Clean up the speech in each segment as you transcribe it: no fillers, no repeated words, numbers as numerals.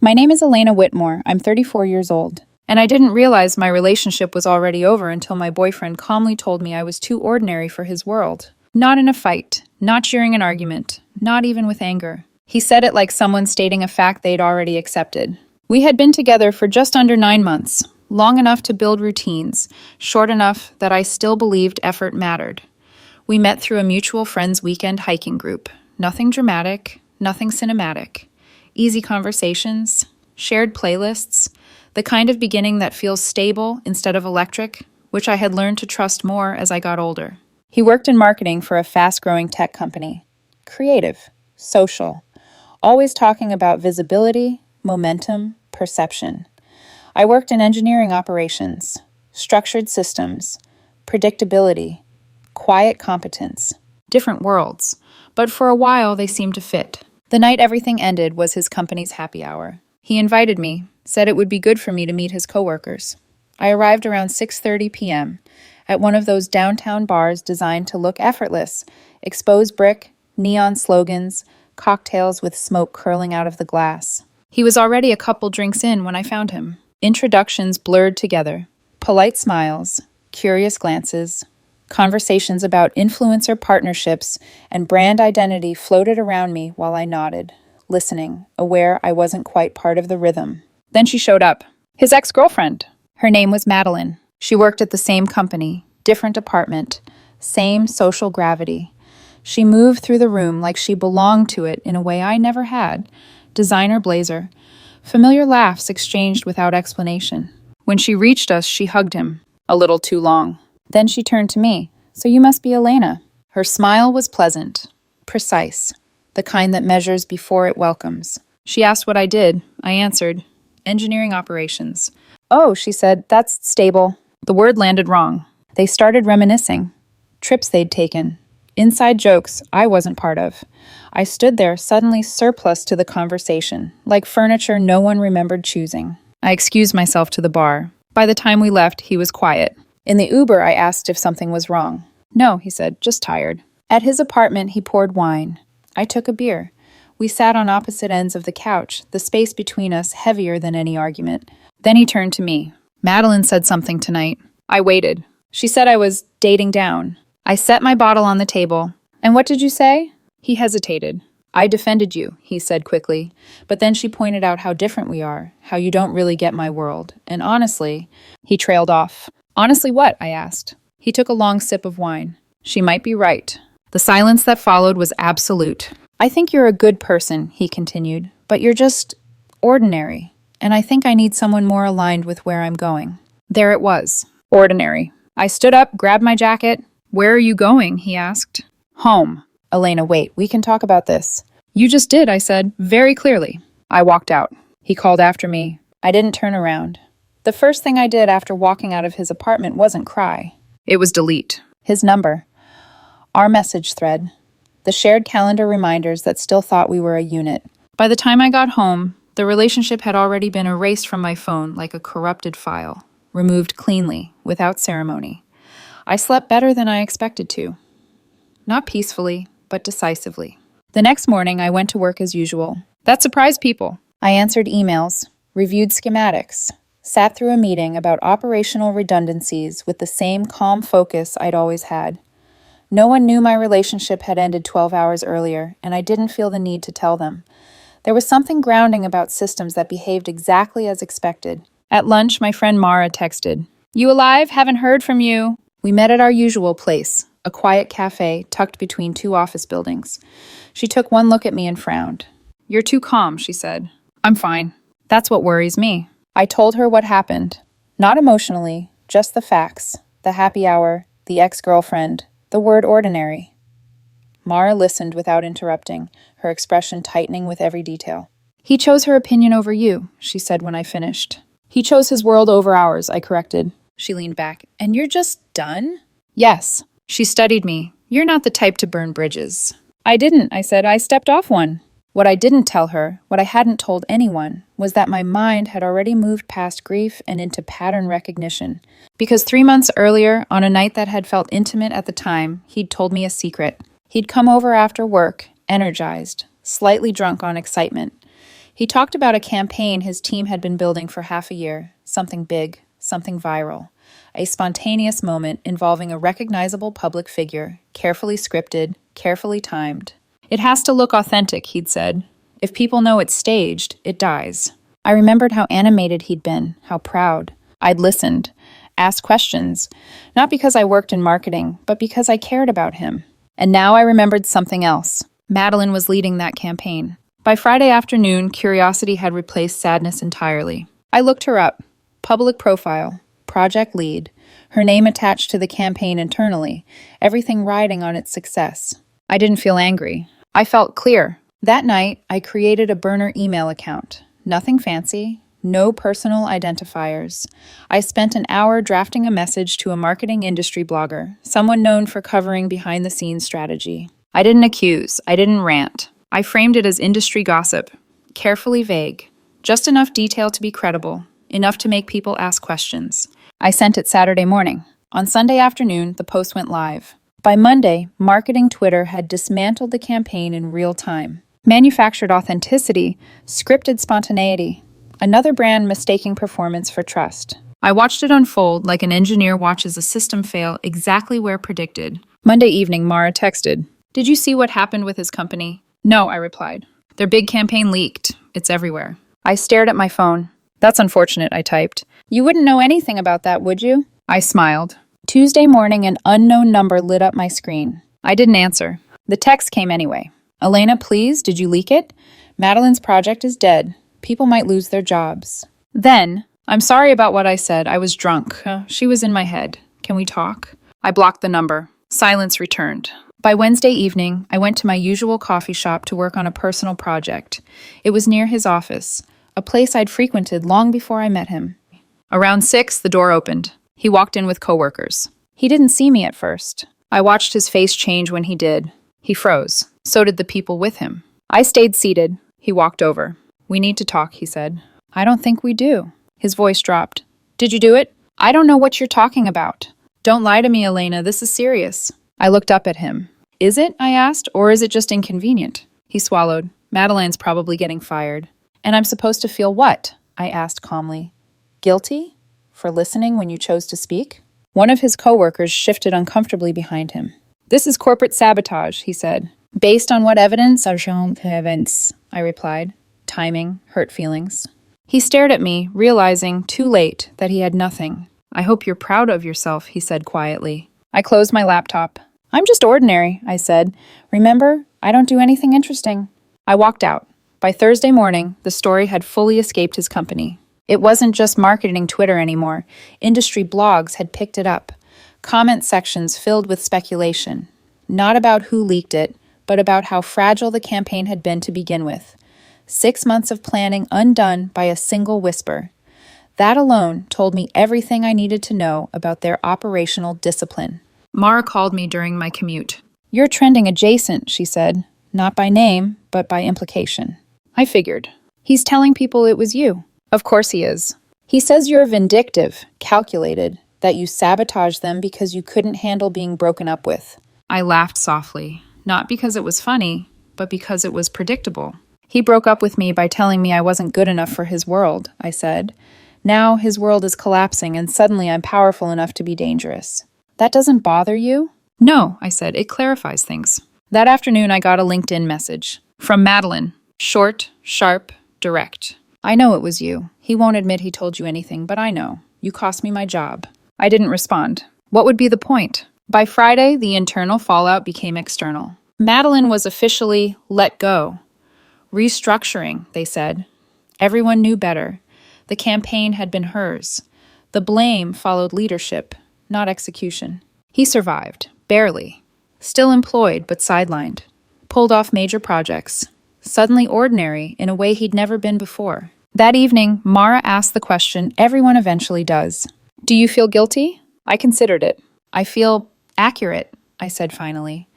My name is Elena Whitmore. I'm 34 years old. And I didn't realize my relationship was already over until my boyfriend calmly told me I was too ordinary for his world. Not in a fight, not during an argument, not even with anger. He said it like someone stating a fact they'd already accepted. We had been together for just under 9 months, long enough to build routines, short enough that I still believed effort mattered. We met through a mutual friend's weekend hiking group. Nothing dramatic, nothing cinematic. Easy conversations, shared playlists, the kind of beginning that feels stable instead of electric, which I had learned to trust more as I got older. He worked in marketing for a fast-growing tech company. Creative, social, always talking about visibility, momentum, perception. I worked in engineering operations, structured systems, predictability, quiet competence. Different worlds, but for a while they seemed to fit. The night everything ended was his company's happy hour. He invited me, said it would be good for me to meet his coworkers. I arrived around 6:30 p.m. at one of those downtown bars designed to look effortless, expose brick, neon slogans, cocktails with smoke curling out of the glass. He was already a couple drinks in when I found him. Introductions blurred together. Polite smiles, curious glances, conversations about influencer partnerships and brand identity floated around me while I nodded, listening, aware I wasn't quite part of the rhythm. Then she showed up. His ex-girlfriend. Her name was Madeline. She worked at the same company, different department, same social gravity. She moved through the room like she belonged to it in a way I never had. Designer blazer. Familiar laughs exchanged without explanation. When she reached us, she hugged him. A little too long. Then she turned to me. So you must be Elena. Her smile was pleasant, precise, the kind that measures before it welcomes. She asked what I did. I answered, engineering operations. Oh, she said, that's stable. The word landed wrong. They started reminiscing. Trips they'd taken. Inside jokes I wasn't part of. I stood there, suddenly surplus to the conversation, like furniture no one remembered choosing. I excused myself to the bar. By the time we left, he was quiet. In the Uber, I asked if something was wrong. No, he said, just tired. At his apartment, he poured wine. I took a beer. We sat on opposite ends of the couch, the space between us heavier than any argument. Then he turned to me. Madeline said something tonight. I waited. She said I was dating down. I set my bottle on the table. And what did you say? He hesitated. I defended you, he said quickly. But then she pointed out how different we are, how you don't really get my world. And honestly, he trailed off. Honestly what? I asked. He took a long sip of wine. She might be right. The silence that followed was absolute. I think you're a good person, he continued, but you're just ordinary. And I think I need someone more aligned with where I'm going. There it was. Ordinary. I stood up, grabbed my jacket. Where are you going? He asked. Home. Elena, wait, we can talk about this. You just did, I said, very clearly. I walked out. He called after me. I didn't turn around. The first thing I did after walking out of his apartment wasn't cry. It was delete. His number. Our message thread. The shared calendar reminders that still thought we were a unit. By the time I got home, the relationship had already been erased from my phone like a corrupted file, removed cleanly, without ceremony. I slept better than I expected to. Not peacefully, but decisively. The next morning, I went to work as usual. That surprised people. I answered emails, reviewed schematics, sat through a meeting about operational redundancies with the same calm focus I'd always had. No one knew my relationship had ended 12 hours earlier, and I didn't feel the need to tell them. There was something grounding about systems that behaved exactly as expected. At lunch, my friend Mara texted, "You alive? Haven't heard from you." We met at our usual place, a quiet cafe tucked between 2 office buildings. She took one look at me and frowned. "You're too calm," she said. "I'm fine. That's what worries me." I told her what happened. Not emotionally, just the facts. The happy hour, the ex-girlfriend, the word ordinary. Mara listened without interrupting, her expression tightening with every detail. "He chose her opinion over you," she said when I finished. "He chose his world over ours," I corrected. She leaned back. "And you're just done?" "Yes." She studied me. "You're not the type to burn bridges." "I didn't," I said. "I stepped off one." What I didn't tell her, what I hadn't told anyone, was that my mind had already moved past grief and into pattern recognition. Because 3 months earlier, on a night that had felt intimate at the time, he'd told me a secret. He'd come over after work, energized, slightly drunk on excitement. He talked about a campaign his team had been building for half a year, something big, something viral, a spontaneous moment involving a recognizable public figure, carefully scripted, carefully timed. It has to look authentic, he'd said. If people know it's staged, it dies. I remembered how animated he'd been, how proud. I'd listened, asked questions, not because I worked in marketing, but because I cared about him. And now I remembered something else. Madeline was leading that campaign. By Friday afternoon, curiosity had replaced sadness entirely. I looked her up. Public profile, project lead, her name attached to the campaign internally, everything riding on its success. I didn't feel angry. I felt clear. That night, I created a burner email account. Nothing fancy, no personal identifiers. I spent an hour drafting a message to a marketing industry blogger, someone known for covering behind-the-scenes strategy. I didn't accuse, I didn't rant. I framed it as industry gossip, carefully vague, just enough detail to be credible, enough to make people ask questions. I sent it Saturday morning. On Sunday afternoon, the post went live. By Monday, marketing Twitter had dismantled the campaign in real time. Manufactured authenticity, scripted spontaneity. Another brand mistaking performance for trust. I watched it unfold like an engineer watches a system fail exactly where predicted. Monday evening, Mara texted, "Did you see what happened with his company?" "No," I replied. "Their big campaign leaked. It's everywhere." I stared at my phone. "That's unfortunate," I typed. "You wouldn't know anything about that, would you?" I smiled. Tuesday morning, an unknown number lit up my screen. I didn't answer. The text came anyway. "Elena, please, did you leak it? Madeline's project is dead. People might lose their jobs." Then, "I'm sorry about what I said. I was drunk. She was in my head. Can we talk?" I blocked the number. Silence returned. By Wednesday evening, I went to my usual coffee shop to work on a personal project. It was near his office, a place I'd frequented long before I met him. Around 6, the door opened. He walked in with coworkers. He didn't see me at first. I watched his face change when he did. He froze. So did the people with him. I stayed seated. He walked over. "We need to talk," he said. "I don't think we do." His voice dropped. "Did you do it?" "I don't know what you're talking about." "Don't lie to me, Elena. This is serious." I looked up at him. "Is it?" I asked, "or is it just inconvenient?" He swallowed. "Madeline's probably getting fired." "And I'm supposed to feel what?" I asked calmly. "Guilty? For listening when you chose to speak?" One of his coworkers shifted uncomfortably behind him. "This is corporate sabotage," he said. "Based on what evidence?" "Evidence," I replied. Timing, hurt feelings. He stared at me, realizing, too late, that he had nothing. "I hope you're proud of yourself," he said quietly. I closed my laptop. "I'm just ordinary," I said. "Remember, I don't do anything interesting." I walked out. By Thursday morning, the story had fully escaped his company. It wasn't just marketing Twitter anymore. Industry blogs had picked it up. Comment sections filled with speculation. Not about who leaked it, but about how fragile the campaign had been to begin with. 6 months of planning undone by a single whisper. That alone told me everything I needed to know about their operational discipline. Mara called me during my commute. "You're trending adjacent," she said. "Not by name, but by implication." I figured. "He's telling people it was you." "Of course he is. He says you're vindictive, calculated, that you sabotaged them because you couldn't handle being broken up with." I laughed softly, not because it was funny, but because it was predictable. "He broke up with me by telling me I wasn't good enough for his world," I said. "Now his world is collapsing and suddenly I'm powerful enough to be dangerous." "That doesn't bother you?" "No," I said. "It clarifies things." That afternoon I got a LinkedIn message. From Madeline. Short, sharp, direct. "I know it was you. He won't admit he told you anything, but I know. You cost me my job." I didn't respond. What would be the point? By Friday, the internal fallout became external. Madeline was officially let go. Restructuring, they said. Everyone knew better. The campaign had been hers. The blame followed leadership, not execution. He survived, barely. Still employed, but sidelined. Pulled off major projects. Suddenly ordinary in a way he'd never been before. That evening, Mara asked the question everyone eventually does. "Do you feel guilty?" I considered it. "I feel accurate," I said finally.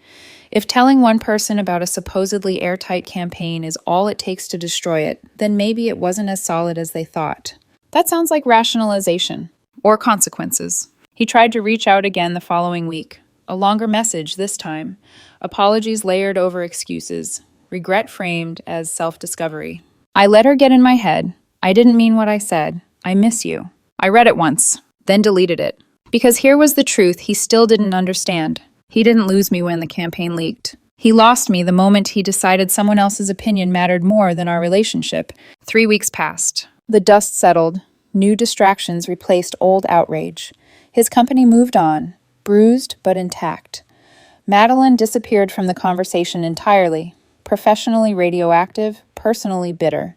If telling one person about a supposedly airtight campaign is all it takes to destroy it, then maybe it wasn't as solid as they thought. That sounds like rationalization. Or consequences. He tried to reach out again the following week. A longer message this time. Apologies layered over excuses. Regret framed as self-discovery. I let her get in my head. I didn't mean what I said. I miss you. I read it once, then deleted it. Because here was the truth he still didn't understand. He didn't lose me when the campaign leaked. He lost me the moment he decided someone else's opinion mattered more than our relationship. 3 weeks passed. The dust settled. New distractions replaced old outrage. His company moved on, bruised but intact. Madeline disappeared from the conversation entirely, professionally radioactive, personally bitter.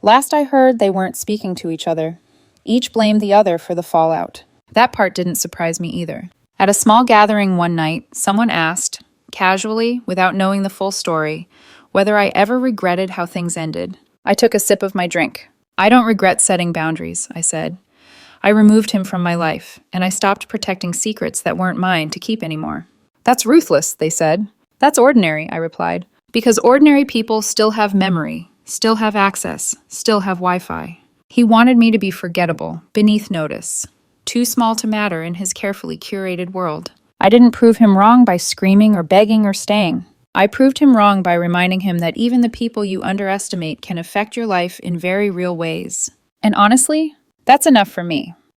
Last I heard, they weren't speaking to each other. Each blamed the other for the fallout. That part didn't surprise me either. At a small gathering one night, someone asked, casually, without knowing the full story, whether I ever regretted how things ended. I took a sip of my drink. I don't regret setting boundaries, I said. I removed him from my life, and I stopped protecting secrets that weren't mine to keep anymore. That's ruthless, they said. That's ordinary, I replied. Because ordinary people still have memory, still have access, still have Wi-Fi. He wanted me to be forgettable, beneath notice, too small to matter in his carefully curated world. I didn't prove him wrong by screaming or begging or staying. I proved him wrong by reminding him that even the people you underestimate can affect your life in very real ways. And honestly, that's enough for me.